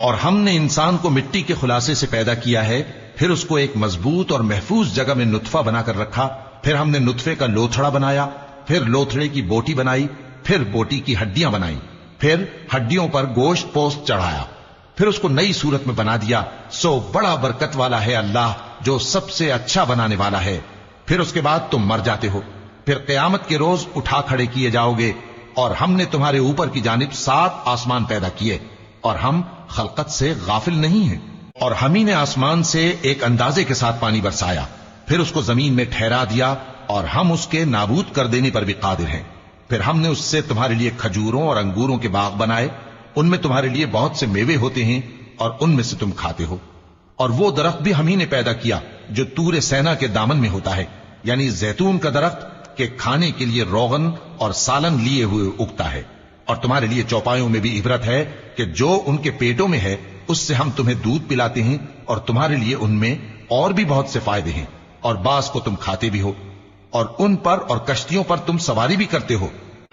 اور ہم نے انسان کو مٹی کے خلاصے سے پیدا کیا ہے، پھر اس کو ایک مضبوط اور محفوظ جگہ میں نطفہ بنا کر رکھا، پھر ہم نے نطفے کا لوتھڑا بنایا، پھر لوتھڑے کی بوٹی بنائی، پھر بوٹی کی ہڈیاں بنائیں، پھر ہڈیوں پر گوشت پوست چڑھایا، پھر اس کو نئی صورت میں بنا دیا۔ سو بڑا برکت والا ہے اللہ جو سب سے اچھا بنانے والا ہے۔ پھر اس کے بعد تم مر جاتے ہو، پھر قیامت کے روز اٹھا کھڑے کیے جاؤ گے، اور ہم نے تمہارے اوپر کی جانب 7 آسمان پیدا کیے، اور ہم خلقت سے غافل نہیں ہیں۔ اور ہم ہی نے آسمان سے ایک اندازے کے ساتھ پانی برسایا، پھر اس کو زمین میں ٹھہرا دیا، اور ہم اس کے نابود کر دینے پر بھی قادر ہیں۔ پھر ہم نے اس سے تمہارے لیے کھجوروں اور انگوروں کے باغ بنائے، ان میں تمہارے لیے بہت سے میوے ہوتے ہیں، اور ان میں سے تم کھاتے ہو۔ اور وہ درخت بھی ہم ہی نے پیدا کیا جو طور سینا کے دامن میں ہوتا ہے، یعنی زیتون کا درخت کہ کھانے کے لیے روغن اور سالن لیے ہوئے اگتا ہے۔ اور تمہارے لیے چوپایوں میں بھی عبرت ہے کہ جو ان کے پیٹوں میں ہے اس سے ہم تمہیں دودھ پلاتے ہیں، اور تمہارے لیے ان میں اور بھی بہت سے فائدے ہیں، اور بعض کو تم کھاتے بھی ہو، اور ان پر اور کشتیوں پر تم سواری بھی کرتے ہو۔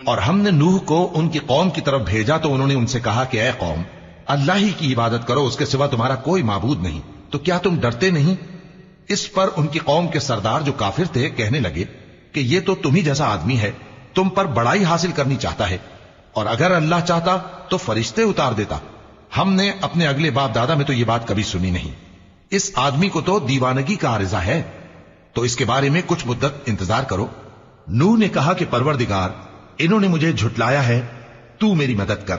اور ہم نے نوح کو ان کی قوم کی طرف بھیجا تو انہوں نے ان سے کہا کہ اے قوم، اللہ ہی کی عبادت کرو، اس کے سوا تمہارا کوئی معبود نہیں، تو کیا تم ڈرتے نہیں؟ اس پر ان کی قوم کے سردار جو کافر تھے کہنے لگے کہ یہ تو تم ہی جیسا آدمی ہے، تم پر بڑائی حاصل کرنی چاہتا ہے، اور اگر اللہ چاہتا تو فرشتے اتار دیتا۔ ہم نے اپنے اگلے باپ دادا میں تو یہ بات کبھی سنی نہیں، اس آدمی کو تو دیوانگی کا عارضہ ہے، تو اس کے بارے میں کچھ مدت انتظار کرو۔ نوح نے کہا کہ پروردگار، انہوں نے مجھے جھٹلایا ہے، تو میری مدد کر۔